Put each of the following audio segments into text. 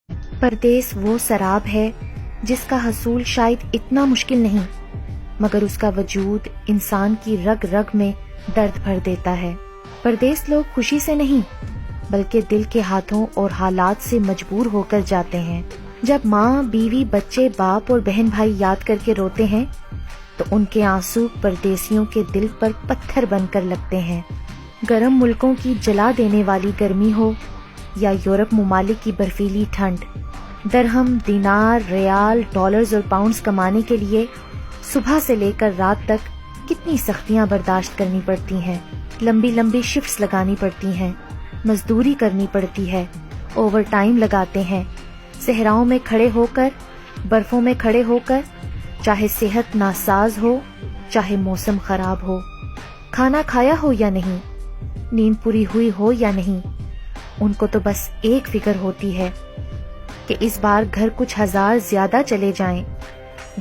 پردیس وہ سراب ہے جس کا حصول شاید اتنا مشکل نہیں، مگر اس کا وجود انسان کی رگ رگ میں درد بھر دیتا ہے۔ پردیس لوگ خوشی سے نہیں بلکہ دل کے ہاتھوں اور حالات سے مجبور ہو کر جاتے ہیں۔ جب ماں، بیوی، بچے، باپ اور بہن بھائی یاد کر کے روتے ہیں تو ان کے آنسو پردیسیوں کے دل پر پتھر بن کر لگتے ہیں۔ گرم ملکوں کی جلا دینے والی گرمی ہو یا یورپ ممالک کی برفیلی ٹھنڈ، درہم، دینار، ریال، ڈالرز اور پاؤنڈز کمانے کے لیے صبح سے لے کر رات تک کتنی سختیاں برداشت کرنی پڑتی ہیں۔ لمبی لمبی شفٹس لگانی پڑتی ہیں، مزدوری کرنی پڑتی ہے، اوور ٹائم لگاتے ہیں، صحراؤں میں کھڑے ہو کر، برفوں میں کھڑے ہو کر، چاہے صحت ناساز ہو، چاہے موسم خراب ہو، کھانا کھایا ہو یا نہیں، نیند پوری ہوئی ہو یا نہیں، ان کو تو بس ایک فکر ہوتی ہے کہ اس بار گھر کچھ ہزار زیادہ چلے جائیں،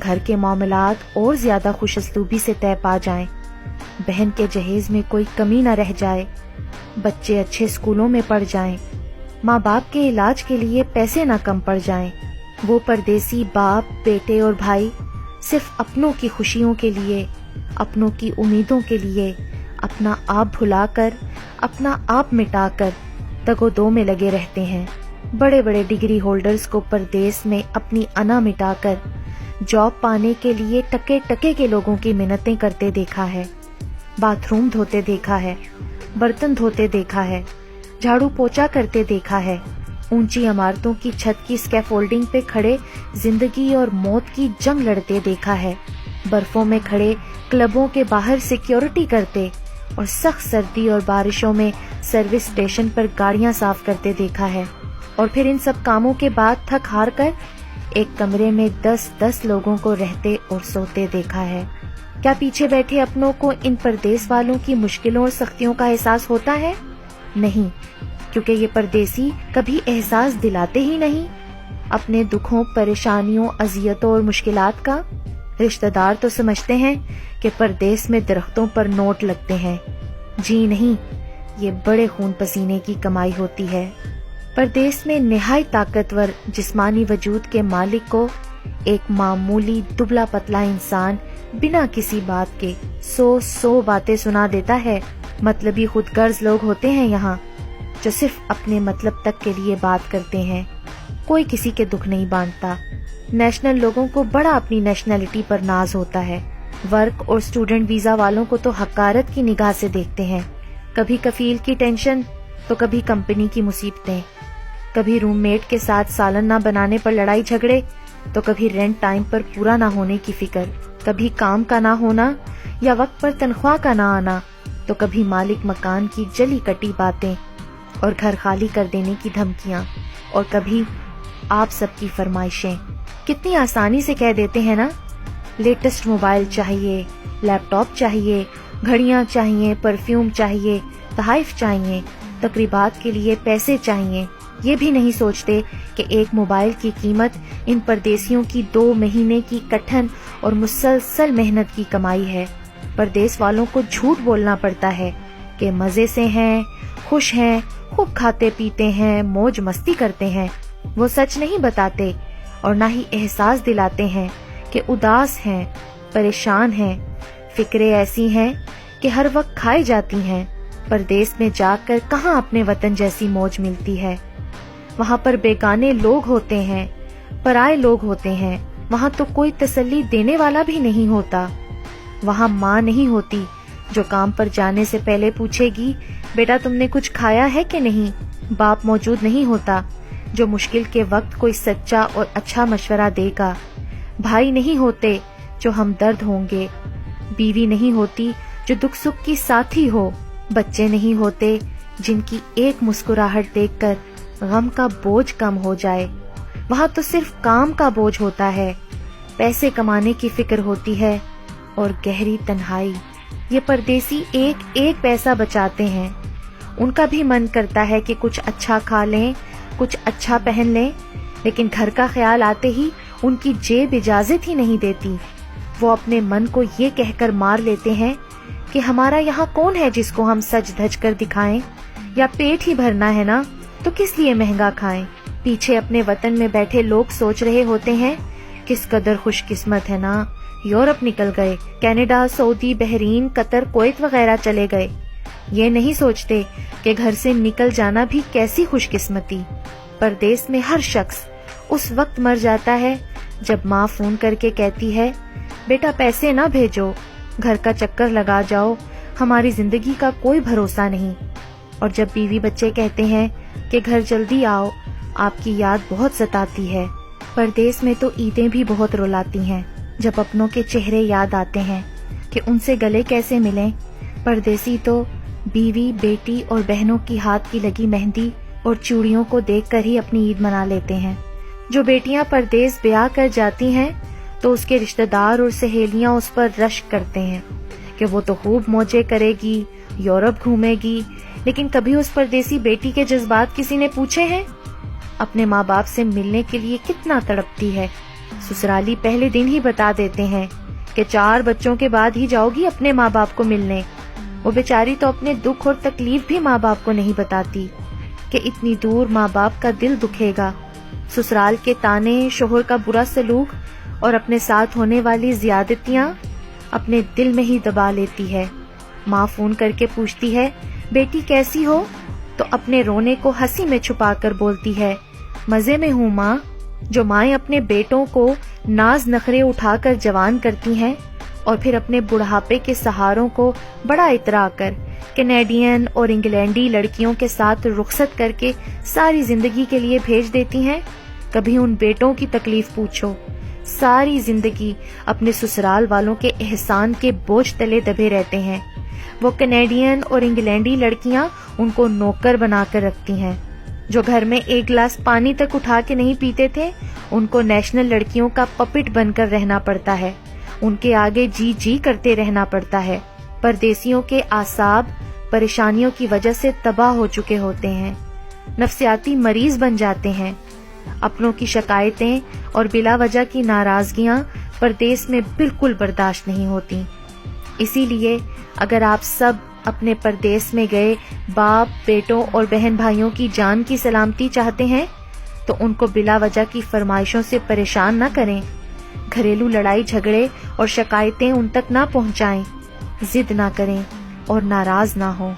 گھر کے معاملات اور زیادہ خوش اسلوبی سے طے پا جائیں، بہن کے جہیز میں کوئی کمی نہ رہ جائے، بچے اچھے اسکولوں میں پڑھ جائیں، ماں باپ کے علاج کے لیے پیسے نہ کم پڑ جائیں۔ وہ پردیسی باپ، بیٹے اور بھائی صرف اپنوں کی خوشیوں کے لیے، اپنوں کی امیدوں کے لیے اپنا آپ بھلا کر، اپنا آپ مٹا کر تگ و دو میں لگے رہتے ہیں۔ بڑے بڑے ڈگری ہولڈرز کو پردیس میں اپنی انا مٹا کر جاب پانے کے لیے ٹکے ٹکے کے لوگوں کی منتیں کرتے دیکھا ہے، باتھ روم دھوتے دیکھا ہے، برتن دھوتے دیکھا ہے، جھاڑو پوچا کرتے دیکھا ہے، اونچی عمارتوں کی چھت کی اسکیفولڈنگ پہ کھڑے زندگی اور موت کی جنگ لڑتے دیکھا ہے، برفوں میں کھڑے کلبوں کے باہر سیکیورٹی کرتے اور سخت سردی اور بارشوں میں سروس اسٹیشن پر گاڑیاں صاف کرتے دیکھا ہے، اور پھر ان سب کاموں کے بعد تھک ہار کر ایک کمرے میں 10 لوگوں کو رہتے اور سوتے دیکھا ہے۔ کیا پیچھے بیٹھے اپنوں کو ان پردیس والوں کی مشکلوں اور سختیوں کا احساس ہوتا ہے؟ نہیں، کیونکہ یہ پردیسی کبھی احساس دلاتے ہی نہیں اپنے دکھوں، پریشانیوں، اذیتوں اور مشکلات کا۔ رشتہ دار تو سمجھتے ہیں کہ پردیس میں درختوں پر نوٹ لگتے ہیں، جی نہیں، یہ بڑے خون پسینے کی کمائی ہوتی ہے۔ پردیس میں نہایت طاقتور جسمانی وجود کے مالک کو ایک معمولی دبلا پتلا انسان بنا کسی بات کے 100 باتیں سنا دیتا ہے۔ مطلبی خود غرض لوگ ہوتے ہیں یہاں، جو صرف اپنے مطلب تک کے لیے بات کرتے ہیں، کوئی کسی کے دکھ نہیں بانٹتا۔ نیشنل لوگوں کو بڑا اپنی نیشنلٹی پر ناز ہوتا ہے، ورک اور اسٹوڈنٹ ویزا والوں کو تو حقارت کی نگاہ سے دیکھتے ہیں، کبھی کفیل کی ٹینشن تو کبھی کمپنی کی مصیبتیں، کبھی روم میٹ کے ساتھ سالن نہ بنانے پر لڑائی جھگڑے تو کبھی رینٹ ٹائم پر پورا نہ ہونے کی فکر، کبھی کام کا نہ ہونا یا وقت پر تنخواہ کا نہ آنا تو کبھی مالک مکان کی جلی کٹی باتیں اور گھر خالی کر دینے کی دھمکیاں، اور کبھی آپ سب کی فرمائشیں۔ کتنی آسانی سے کہہ دیتے ہیں نا، لیٹسٹ موبائل چاہیے، لیپ ٹاپ چاہیے، گھڑیاں چاہیے، پرفیوم چاہیے، تحائف چاہیے، تقریبات کے لیے پیسے چاہیے۔ یہ بھی نہیں سوچتے کہ ایک موبائل کی قیمت ان پردیسیوں کی 2 مہینے کی کٹھن اور مسلسل محنت کی کمائی ہے۔ پردیس والوں کو جھوٹ بولنا پڑتا ہے کہ مزے سے ہیں، خوش ہیں، خوب کھاتے پیتے ہیں، موج مستی کرتے ہیں۔ وہ سچ نہیں بتاتے اور نہ ہی احساس دلاتے ہیں کہ اداس ہیں، پریشان ہیں، فکریں ایسی ہیں کہ ہر وقت کھائی جاتی ہیں۔ پردیس میں جا کر کہاں اپنے وطن جیسی موج ملتی ہے؟ وہاں پر بیگانے لوگ ہوتے ہیں، پرائے لوگ ہوتے ہیں، وہاں تو کوئی تسلی دینے والا بھی نہیں ہوتا۔ وہاں ماں نہیں ہوتی جو کام پر جانے سے پہلے پوچھے گی بیٹا تم نے کچھ کھایا ہے کہ نہیں۔ باپ موجود نہیں ہوتا جو مشکل کے وقت کوئی سچا اور اچھا مشورہ دے گا۔ بھائی نہیں ہوتے جو ہمدرد ہوں گے، بیوی نہیں ہوتی جو دکھ سکھ کی ساتھی ہو، بچے نہیں ہوتے جن کی ایک مسکراہٹ دیکھ کر غم کا بوجھ کم ہو جائے۔ وہاں تو صرف کام کا بوجھ ہوتا ہے، پیسے کمانے کی فکر ہوتی ہے اور گہری تنہائی۔ یہ پردیسی ایک ایک پیسہ بچاتے ہیں، ان کا بھی من کرتا ہے کہ کچھ اچھا کھا لیں، کچھ اچھا پہن لیں، لیکن گھر کا خیال آتے ہی ان کی جیب اجازت ہی نہیں دیتی۔ وہ اپنے من کو یہ کہہ کر مار لیتے ہیں کہ ہمارا یہاں کون ہے جس کو ہم سج دھج کر دکھائیں، یا پیٹ ہی بھرنا ہے نا تو کس لیے مہنگا کھائیں۔ پیچھے اپنے وطن میں بیٹھے لوگ سوچ رہے ہوتے ہیں کس قدر خوش قسمت ہے نا، یورپ نکل گئے، کینیڈا، سعودی، بحرین، قطر، کویت وغیرہ چلے گئے۔ یہ نہیں سوچتے کہ گھر سے نکل جانا بھی کیسی خوش قسمتی۔ پردیس میں ہر شخص اس وقت مر جاتا ہے جب ماں فون کر کے کہتی ہے بیٹا پیسے نہ بھیجو، گھر کا چکر لگا جاؤ، ہماری زندگی کا کوئی بھروسہ نہیں۔ اور جب بیوی بچے کہتے ہیں کہ گھر جلدی آؤ، آپ کی یاد بہت ستاتی ہے۔ پردیس میں تو عیدیں بھی بہت رلاتی ہیں جب اپنوں کے چہرے یاد آتے ہیں کہ ان سے گلے کیسے ملیں۔ پردیسی تو بیوی، بیٹی اور بہنوں کی ہاتھ کی لگی مہندی اور چوڑیوں کو دیکھ کر ہی اپنی عید منا لیتے ہیں۔ جو بیٹیاں پردیس بیاہ کر جاتی ہیں تو اس کے رشتہ دار اور سہیلیاں اس پر رشک کرتے ہیں کہ وہ تو خوب موجیں کرے گی، یورپ گھومے گی، لیکن کبھی اس پردیسی بیٹی کے جذبات کسی نے پوچھے ہیں؟ اپنے ماں باپ سے ملنے کے لیے کتنا تڑپتی ہے۔ سسرالی پہلے دن ہی بتا دیتے ہیں کہ 4 بچوں کے بعد ہی جاؤ گی اپنے ماں باپ کو ملنے۔ وہ بیچاری تو اپنے دکھ اور تکلیف بھی ماں باپ کو نہیں بتاتی کہ اتنی دور ماں باپ کا دل دکھے گا۔ سسرال کے تانے، شوہر کا برا سلوک اور اپنے ساتھ ہونے والی زیادتیاں اپنے دل میں ہی دبا لیتی ہے۔ ماں فون کر کے پوچھتی ہے بیٹی کیسی ہو، تو اپنے رونے کو ہنسی میں چھپا کر بولتی ہے مزے میں ہوں ماں۔ جو مائیں اپنے بیٹوں کو ناز نخرے اٹھا کر جوان کرتی ہیں اور پھر اپنے بڑھاپے کے سہاروں کو بڑا اترا کر کینیڈین اور انگلینڈی لڑکیوں کے ساتھ رخصت کر کے ساری زندگی کے لیے بھیج دیتی ہیں، کبھی ان بیٹوں کی تکلیف پوچھو۔ ساری زندگی اپنے سسرال والوں کے احسان کے بوجھ تلے دبے رہتے ہیں۔ وہ کینیڈین اور انگلینڈی لڑکیاں ان کو نوکر بنا کر رکھتی ہیں۔ جو گھر میں ایک گلاس پانی تک اٹھا کے نہیں پیتے تھے، ان کو نیشنل لڑکیوں کا پپٹ بن کر رہنا پڑتا ہے، ان کے آگے جی جی کرتے رہنا پڑتا ہے۔ پردیسیوں کے اعصاب پریشانیوں کی وجہ سے تباہ ہو چکے ہوتے ہیں، نفسیاتی مریض بن جاتے ہیں۔ اپنوں کی شکایتیں اور بلا وجہ کی ناراضگیاں پردیس میں بالکل برداشت نہیں ہوتی۔ اسی لیے اگر آپ سب اپنے پردیس میں گئے باپ، بیٹوں اور بہن بھائیوں کی جان کی سلامتی چاہتے ہیں تو ان کو بلا وجہ کی فرمائشوں سے پریشان نہ کریں، گھریلو لڑائی جھگڑے اور شکایتیں ان تک نہ پہنچائیں، ضد نہ کریں اور ناراض نہ ہوں۔